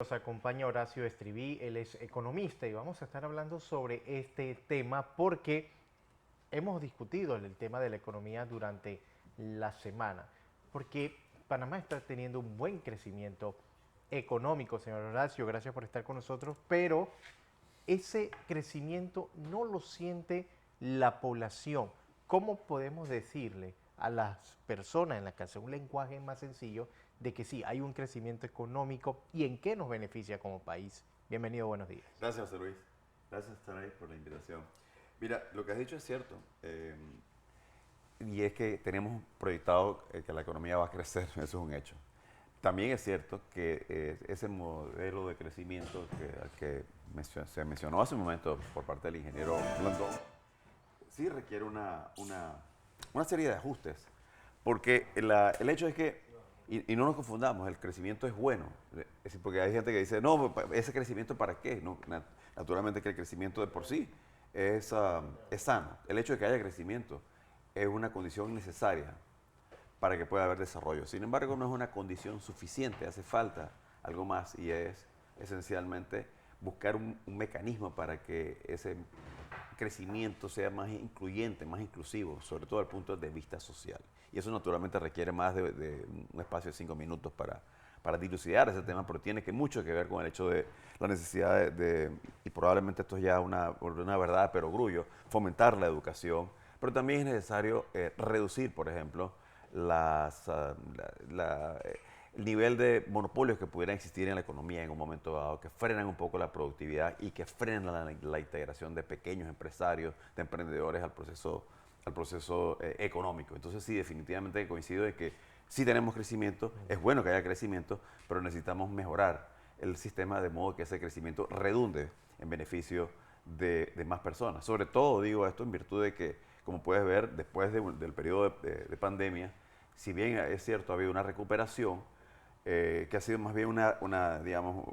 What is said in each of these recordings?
nos acompaña Horacio Estriví, él es economista y vamos a estar hablando sobre este tema porque hemos discutido el tema de la economía durante la semana, porque Panamá está teniendo un buen crecimiento económico, señor Horacio, gracias por estar con nosotros, pero ese crecimiento no lo siente la población. ¿Cómo podemos decirle a las personas en la casa un lenguaje más sencillo de que sí, hay un crecimiento económico y en qué nos beneficia como país? Bienvenido, buenos días. Gracias, José Luis. Gracias, Saray, por la invitación. Mira, lo que has dicho es cierto. Y es que tenemos proyectado que la economía va a crecer, eso es un hecho. También es cierto que ese modelo de crecimiento se mencionó hace un momento por parte del ingeniero Blandón, sí requiere una serie de ajustes. Porque el hecho es que, y no nos confundamos, el crecimiento es bueno. Es decir, porque hay gente que dice, no, ese crecimiento ¿para qué? No, naturalmente que el crecimiento de por sí es sano. El hecho de que haya crecimiento es una condición necesaria para que pueda haber desarrollo. Sin embargo, no es una condición suficiente, hace falta algo más y es esencialmente buscar un mecanismo para que ese crecimiento sea más incluyente, más inclusivo, sobre todo desde el punto de vista social. Y eso naturalmente requiere más de un espacio de 5 minutos para dilucidar ese tema, pero tiene mucho que ver con el hecho de la necesidad y probablemente esto es ya una verdad de perogrullo, fomentar la educación, pero también es necesario reducir, por ejemplo, las, ah, el nivel de monopolios que pudieran existir en la economía en un momento dado, que frenan un poco la productividad y que frenan la integración de pequeños empresarios, de emprendedores al proceso económico. Entonces sí, definitivamente coincido de que sí tenemos crecimiento, es bueno que haya crecimiento, pero necesitamos mejorar el sistema de modo que ese crecimiento redunde en beneficio de más personas. Sobre todo digo esto en virtud de que, como puedes ver, después del periodo de pandemia, si bien es cierto, ha habido una recuperación, que ha sido más bien digamos,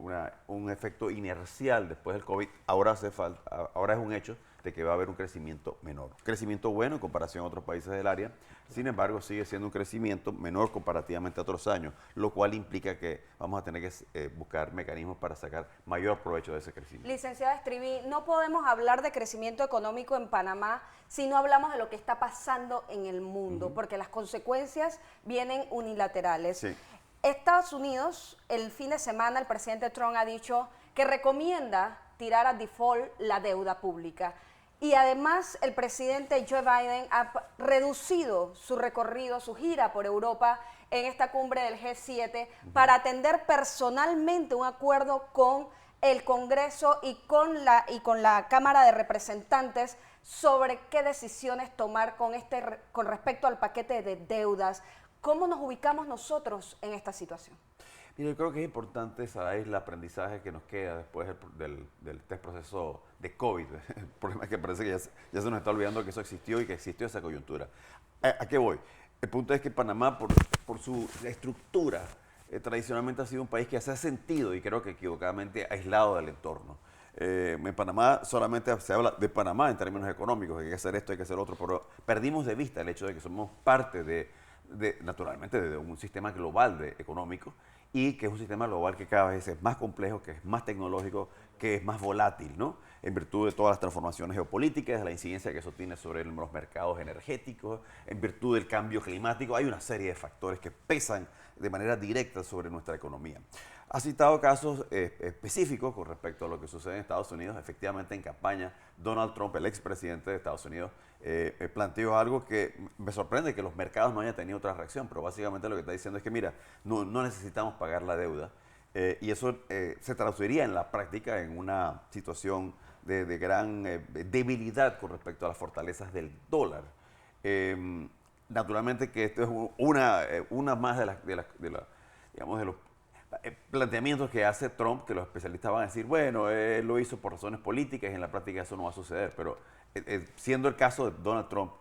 un efecto inercial después del COVID, ahora es un hecho de que va a haber un crecimiento menor. Crecimiento bueno en comparación a otros países del área, sin embargo sigue siendo un crecimiento menor comparativamente a otros años, lo cual implica que vamos a tener que buscar mecanismos para sacar mayor provecho de ese crecimiento. Licenciada Estriví, no podemos hablar de crecimiento económico en Panamá si no hablamos de lo que está pasando en el mundo, porque las consecuencias vienen unilaterales. Sí. Estados Unidos, el fin de semana, el presidente Trump ha dicho que recomienda tirar a default la deuda pública. Y además el presidente Joe Biden ha reducido su recorrido, su gira por Europa en esta cumbre del G7 para atender personalmente un acuerdo con el Congreso y con la Cámara de Representantes sobre qué decisiones tomar con respecto al paquete de deudas. ¿Cómo nos ubicamos nosotros en esta situación? Mira, yo creo que es importante saber el aprendizaje que nos queda después de este proceso de COVID. El problema es que parece que ya se nos está olvidando que eso existió y que existió esa coyuntura. ¿A qué voy? El punto es que Panamá, por su estructura, tradicionalmente ha sido un país que se ha sentido, y creo que equivocadamente, aislado del entorno. En Panamá solamente se habla de Panamá en términos económicos, hay que hacer esto, hay que hacer otro, pero perdimos de vista el hecho de que somos parte naturalmente, de un sistema global económico y que es un sistema global que cada vez es más complejo, que es más tecnológico, que es más volátil, ¿no? En virtud de todas las transformaciones geopolíticas, de la incidencia que eso tiene sobre los mercados energéticos, en virtud del cambio climático, hay una serie de factores que pesan de manera directa sobre nuestra economía. Ha citado casos específicos con respecto a lo que sucede en Estados Unidos. Efectivamente, en campaña, Donald Trump, el expresidente de Estados Unidos, planteó algo que me sorprende que los mercados no hayan tenido otra reacción, pero básicamente lo que está diciendo es que, mira, no necesitamos pagar la deuda, y eso se traduciría en la práctica en una situación de gran debilidad con respecto a las fortalezas del dólar. Naturalmente que esto es una más digamos, de los planteamientos que hace Trump, que los especialistas van a decir, bueno, él lo hizo por razones políticas y en la práctica eso no va a suceder, pero siendo el caso de Donald Trump,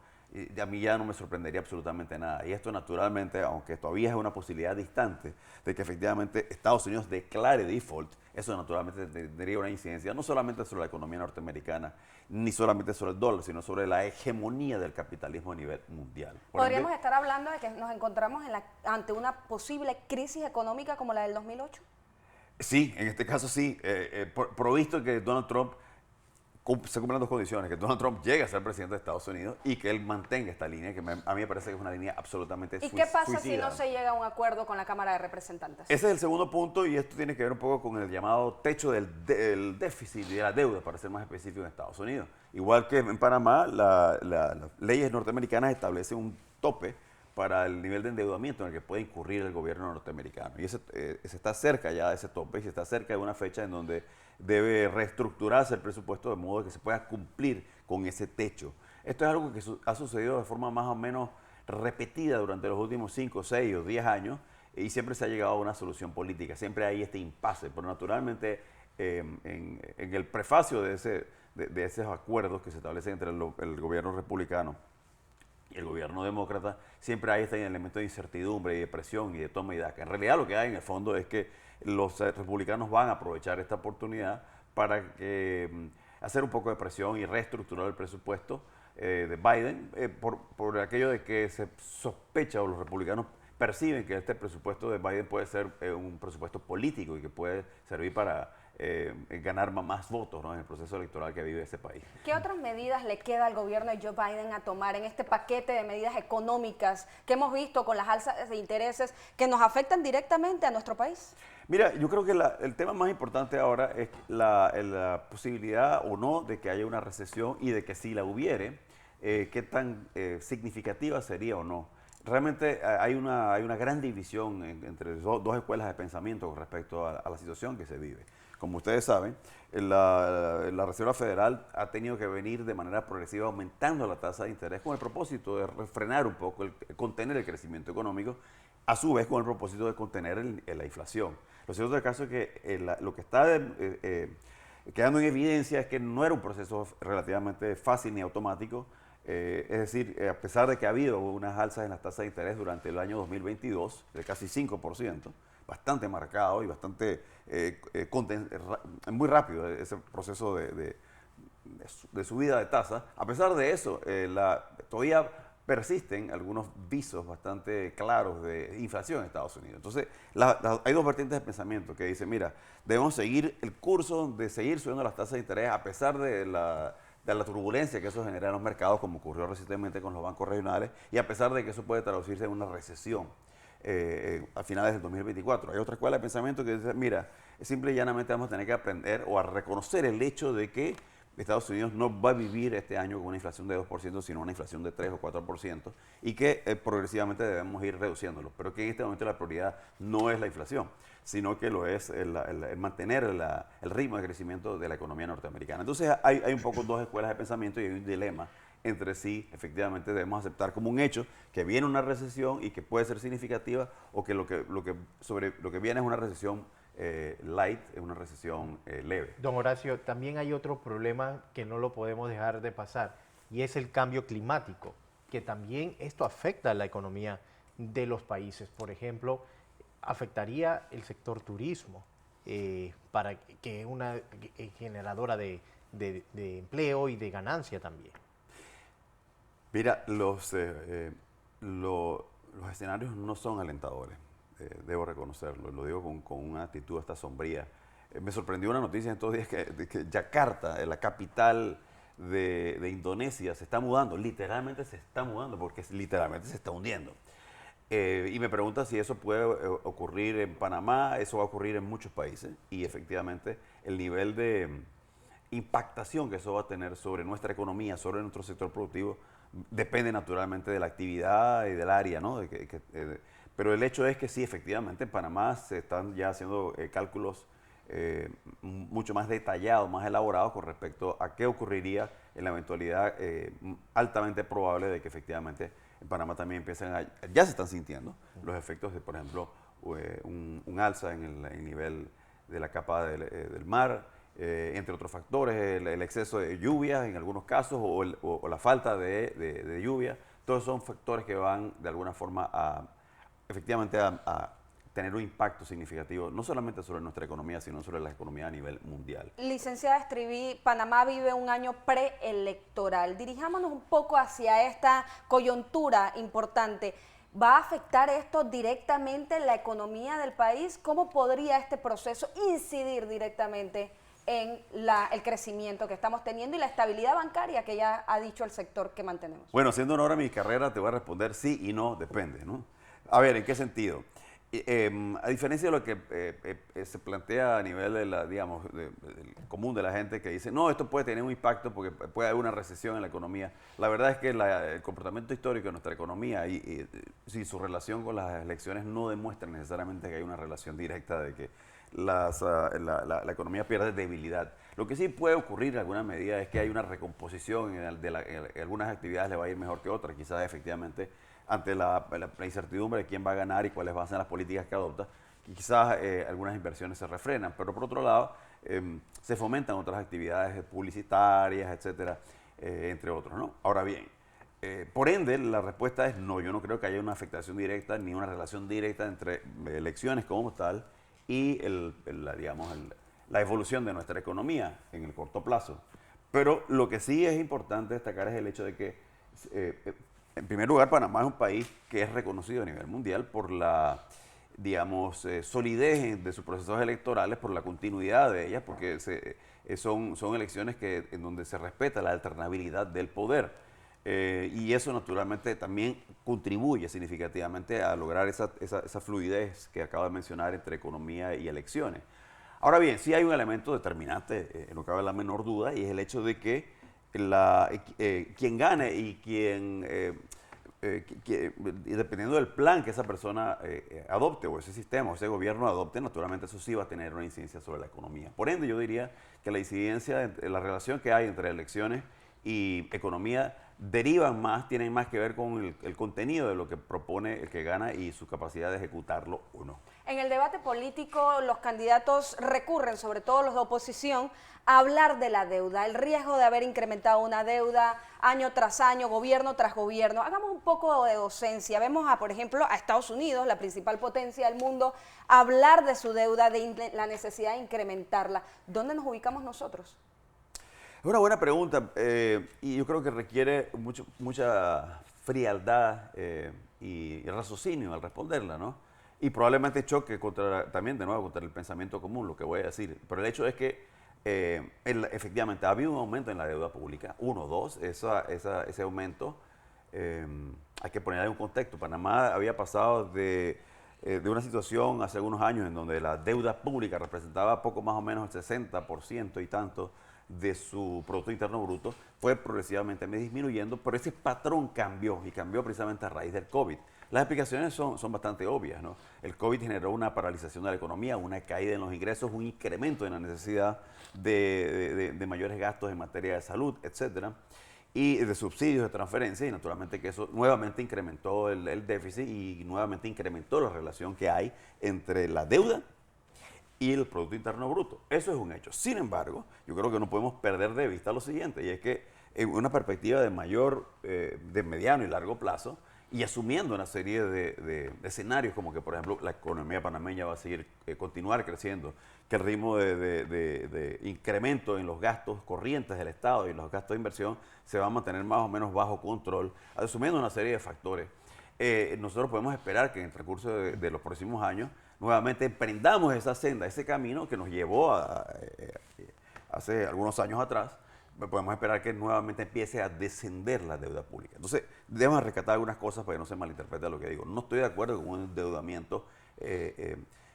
a mí ya no me sorprendería absolutamente nada. Y esto naturalmente, aunque todavía es una posibilidad distante de que efectivamente Estados Unidos declare default, eso naturalmente tendría una incidencia no solamente sobre la economía norteamericana, ni solamente sobre el dólar, sino sobre la hegemonía del capitalismo a nivel mundial. ¿Podríamos estar hablando de que nos encontramos ante una posible crisis económica como la del 2008? Sí, en este caso sí, provisto que Donald Trump se cumplen dos condiciones, que Donald Trump llegue a ser presidente de Estados Unidos y que él mantenga esta línea, que a mí me parece que es una línea absolutamente ¿Y qué pasa si suicida. no se llega a un acuerdo con la Cámara de Representantes? Ese es el segundo punto y esto tiene que ver un poco con el llamado techo del déficit y de la deuda, para ser más específico, en Estados Unidos. Igual que en Panamá, las leyes norteamericanas establecen un tope para el nivel de endeudamiento en el que puede incurrir el gobierno norteamericano. Y ese está cerca ya de ese tope y se está cerca de una fecha en donde debe reestructurarse el presupuesto de modo que se pueda cumplir con ese techo. Esto es algo que ha sucedido de forma más o menos repetida durante los últimos 5, 6 o 10 años y siempre se ha llegado a una solución política. Siempre hay este impasse, pero naturalmente en el prefacio de esos acuerdos que se establecen entre el gobierno republicano y el gobierno demócrata, siempre hay este elemento de incertidumbre y de presión y de toma y daca. En realidad lo que hay en el fondo es que los republicanos van a aprovechar esta oportunidad para hacer un poco de presión y reestructurar el presupuesto de Biden por aquello de que se sospecha o los republicanos perciben que este presupuesto de Biden puede ser un presupuesto político y que puede servir para ganar más votos, ¿no?, en el proceso electoral que vive ese país. ¿Qué otras medidas le queda al gobierno de Joe Biden a tomar en este paquete de medidas económicas que hemos visto con las alzas de intereses que nos afectan directamente a nuestro país? Mira, yo creo que el tema más importante ahora es la posibilidad o no de que haya una recesión y de que si la hubiere, qué tan significativa sería o no. Realmente hay una gran división entre dos escuelas de pensamiento con respecto a la situación que se vive. Como ustedes saben, la Reserva Federal ha tenido que venir de manera progresiva aumentando la tasa de interés con el propósito de frenar un poco, contener el crecimiento económico, a su vez con el propósito de contener la inflación. Lo cierto del caso es que lo que está quedando en evidencia es que no era un proceso relativamente fácil ni automático. Es decir, a pesar de que ha habido unas alzas en las tasas de interés durante el año 2022 de casi 5%, bastante marcado y bastante muy rápido ese proceso de subida de tasa, a pesar de eso, todavía persisten algunos visos bastante claros de inflación en Estados Unidos. Entonces, hay dos vertientes de pensamiento que dicen, mira, debemos seguir el curso de seguir subiendo las tasas de interés a pesar de la turbulencia que eso genera en los mercados, como ocurrió recientemente con los bancos regionales, y a pesar de que eso puede traducirse en una recesión a finales del 2024. Hay otra escuela de pensamiento que dice, mira, simple y llanamente vamos a tener que aprender o a reconocer el hecho de que Estados Unidos no va a vivir este año con una inflación de 2%, sino una inflación de 3 o 4%, y que progresivamente debemos ir reduciéndolo, pero que en este momento la prioridad no es la inflación, sino que lo es el mantener el ritmo de crecimiento de la economía norteamericana. Entonces hay un poco dos escuelas de pensamiento y hay un dilema entre sí. Efectivamente debemos aceptar como un hecho que viene una recesión y que puede ser significativa, o que lo que viene es una recesión light, es una recesión leve. Don Horacio, también hay otro problema que no lo podemos dejar de pasar, y es el cambio climático, que también esto afecta a la economía de los países. Por ejemplo, afectaría el sector turismo, para que es una generadora de empleo y de ganancia también. Mira, los escenarios no son alentadores, debo reconocerlo, lo digo con una actitud hasta sombría. Me sorprendió una noticia en estos días de que Yakarta, la capital de Indonesia, se está mudando, literalmente se está mudando, porque literalmente se está hundiendo. Y me pregunta si eso puede ocurrir en Panamá. Eso va a ocurrir en muchos países, y efectivamente el nivel de impactación que eso va a tener sobre nuestra economía, sobre nuestro sector productivo, depende naturalmente de la actividad y del área, ¿no? Pero el hecho es que sí, efectivamente, en Panamá se están ya haciendo cálculos mucho más detallados, más elaborados con respecto a qué ocurriría en la eventualidad altamente probable de que efectivamente en Panamá también ya se están sintiendo los efectos de, por ejemplo, un alza en el nivel de la capa del mar, entre otros factores, el exceso de lluvia en algunos casos, o la falta de lluvia. Todos son factores que van de alguna forma efectivamente a tener un impacto significativo, no solamente sobre nuestra economía, sino sobre la economía a nivel mundial. Licenciada Estriví, Panamá vive un año preelectoral. Dirijámonos un poco hacia esta coyuntura importante. ¿Va a afectar esto directamente en la economía del país? ¿Cómo podría este proceso incidir directamente en el crecimiento que estamos teniendo y la estabilidad bancaria que ya ha dicho el sector que mantenemos? Bueno, siendo honor a mi carrera, te voy a responder sí y no, depende, ¿no? A ver, ¿en qué sentido? A diferencia de lo que se plantea a nivel de la, digamos, del común de la gente que dice, no, esto puede tener un impacto porque puede haber una recesión en la economía. La verdad es que el comportamiento histórico de nuestra economía y su relación con las elecciones no demuestra necesariamente que hay una relación directa de que la economía pierde debilidad. Lo que sí puede ocurrir en alguna medida es que hay una recomposición en algunas actividades le va a ir mejor que otras, quizás efectivamente ante la incertidumbre de quién va a ganar y cuáles van a ser las políticas que adopta, y quizás algunas inversiones se refrenan, pero por otro lado se fomentan otras actividades publicitarias, etcétera, entre otros, ¿no? Ahora bien, por ende, la respuesta es no, yo no creo que haya una afectación directa ni una relación directa entre elecciones como tal y la evolución de nuestra economía en el corto plazo. Pero lo que sí es importante destacar es el hecho de que en primer lugar, Panamá es un país que es reconocido a nivel mundial por la, digamos, solidez de sus procesos electorales, por la continuidad de ellas, porque son elecciones en donde se respeta la alternabilidad del poder. Y eso naturalmente también contribuye significativamente a lograr esa fluidez que acabo de mencionar entre economía y elecciones. Ahora bien, sí hay un elemento determinante, no cabe la menor duda, y es el hecho de que quien gane y dependiendo del plan que esa persona adopte o ese sistema o ese gobierno adopte, naturalmente eso sí va a tener una incidencia sobre la economía. Por ende, yo diría que la incidencia, la relación que hay entre elecciones y economía tienen más que ver con el contenido de lo que propone el que gana y su capacidad de ejecutarlo o no. En el debate político, los candidatos recurren, sobre todo los de oposición, a hablar de la deuda, el riesgo de haber incrementado una deuda año tras año, gobierno tras gobierno. Hagamos un poco de docencia. Vemos, por ejemplo, a Estados Unidos, la principal potencia del mundo, hablar de su deuda, de la necesidad de incrementarla. ¿Dónde nos ubicamos nosotros? Es una buena pregunta y yo creo que requiere mucha frialdad y raciocinio al responderla, ¿no? Y probablemente choque también de nuevo contra el pensamiento común, lo que voy a decir. Pero el hecho es que efectivamente ha habido un aumento en la deuda pública. Uno, dos, ese aumento hay que ponerle un contexto. Panamá había pasado de una situación hace algunos años en donde la deuda pública representaba poco más o menos el 60% y tanto de su Producto Interno Bruto, fue progresivamente disminuyendo, pero ese patrón cambió y cambió precisamente a raíz del COVID. Las explicaciones son bastante obvias, ¿no? El COVID generó una paralización de la economía, una caída en los ingresos, un incremento en la necesidad de mayores gastos en materia de salud, etcétera, y de subsidios de transferencia, y naturalmente que eso nuevamente incrementó el déficit y nuevamente incrementó la relación que hay entre la deuda y el Producto Interno Bruto. Eso es un hecho. Sin embargo, yo creo que no podemos perder de vista lo siguiente, y es que en una perspectiva de mediano y largo plazo, y asumiendo una serie de escenarios como que, por ejemplo, la economía panameña va a seguir, continuar creciendo, que el ritmo de incremento en los gastos corrientes del Estado y los gastos de inversión se va a mantener más o menos bajo control, asumiendo una serie de factores. Nosotros podemos esperar que en el transcurso de los próximos años nuevamente emprendamos esa senda, ese camino que nos llevó hace algunos años atrás. Podemos esperar que nuevamente empiece a descender la deuda pública. Entonces, debemos rescatar algunas cosas para que no se malinterprete lo que digo. No estoy de acuerdo con un endeudamiento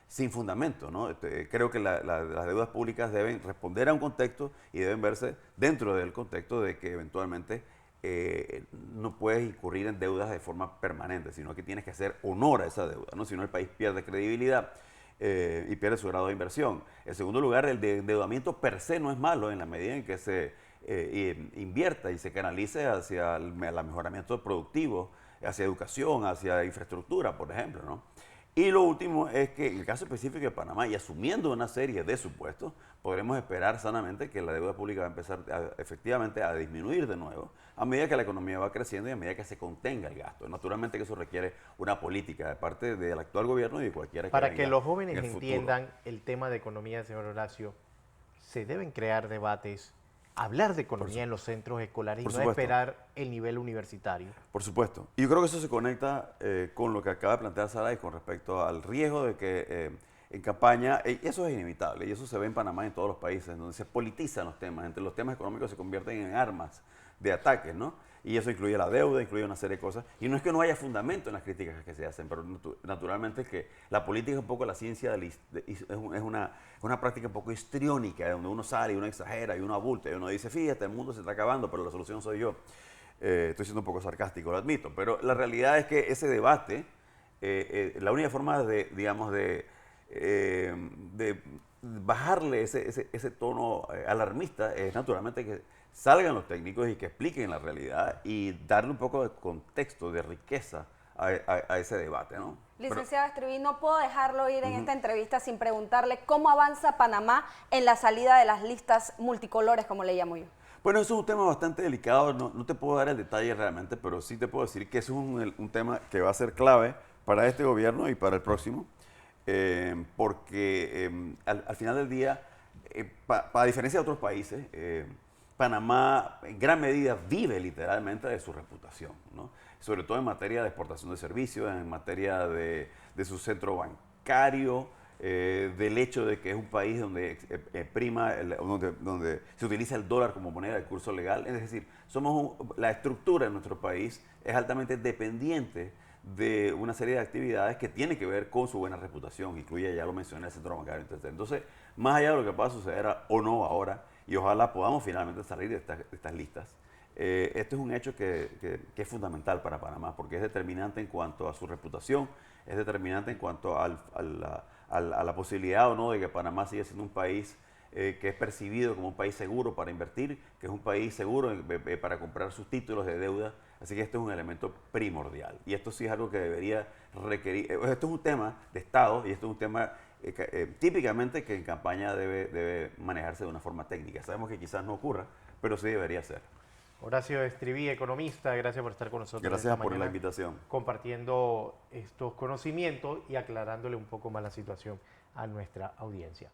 sin fundamento, ¿no? Creo que las deudas públicas deben responder a un contexto y deben verse dentro del contexto de que eventualmente no puedes incurrir en deudas de forma permanente, sino que tienes que hacer honor a esa deuda, ¿no? Si no, el país pierde credibilidad y pierde su grado de inversión. En segundo lugar, el endeudamiento per se no es malo en la medida en que se invierta y se canalice hacia el mejoramiento productivo, hacia educación, hacia infraestructura, por ejemplo, ¿no? Y lo último es que en el caso específico de Panamá, y asumiendo una serie de supuestos, podremos esperar sanamente que la deuda pública va a empezar efectivamente a disminuir de nuevo a medida que la economía va creciendo y a medida que se contenga el gasto. Naturalmente que eso requiere una política de parte del actual gobierno y de cualquiera que Para venga que los jóvenes en el futuro. entiendan el tema de economía, señor Horacio, se deben crear debates hablar de economía en los centros escolares y Por no supuesto. esperar el nivel universitario. Por supuesto. Y yo creo que eso se conecta con lo que acaba de plantear Saray con respecto al riesgo de que en campaña, y eso es inevitable, y eso se ve en Panamá y en todos los países, donde se politizan los temas, entre los temas económicos se convierten en armas de ataques, ¿no? Y eso incluye la deuda, incluye una serie de cosas. Y no es que no haya fundamento en las críticas que se hacen, pero naturalmente es que la política es un poco la ciencia, es una práctica un poco histriónica, donde uno sale y uno exagera y uno abulta y uno dice, fíjate, el mundo se está acabando, pero la solución soy yo. Estoy siendo un poco sarcástico, lo admito, pero la realidad es que ese debate, la única forma de, digamos, de bajarle ese tono alarmista es naturalmente que salgan los técnicos y que expliquen la realidad y darle un poco de contexto, de riqueza a ese debate, ¿no? Licenciada Estriví, no puedo dejarlo ir en esta entrevista sin preguntarle cómo avanza Panamá en la salida de las listas multicolores, como le llamo yo. Bueno, eso es un tema bastante delicado, no te puedo dar el detalle realmente, pero sí te puedo decir que eso es un tema que va a ser clave para este gobierno y para el próximo, porque al final del día, a diferencia de otros países, Panamá en gran medida vive literalmente de su reputación, ¿no? Sobre todo en materia de exportación de servicios, en materia de su centro bancario, del hecho de que es un país donde donde se utiliza el dólar como moneda de curso legal. Es decir, la estructura de nuestro país es altamente dependiente de una serie de actividades que tienen que ver con su buena reputación, incluye, ya lo mencioné, el centro bancario. Entonces, más allá de lo que pueda suceder o no ahora, y ojalá podamos finalmente salir de estas listas, este es un hecho que es fundamental para Panamá, porque es determinante en cuanto a su reputación, es determinante en cuanto a la posibilidad o no de que Panamá siga siendo un país que es percibido como un país seguro para invertir, que es un país seguro para comprar sus títulos de deuda. Así que esto es un elemento primordial. Y esto sí es algo que debería requerir. Esto es un tema de Estado y esto es un tema típicamente que en campaña debe manejarse de una forma técnica. Sabemos que quizás no ocurra, pero sí debería ser. Horacio Estriví, economista, gracias por estar con nosotros Gracias esta por la mañana, invitación. compartiendo estos conocimientos y aclarándole un poco más la situación a nuestra audiencia.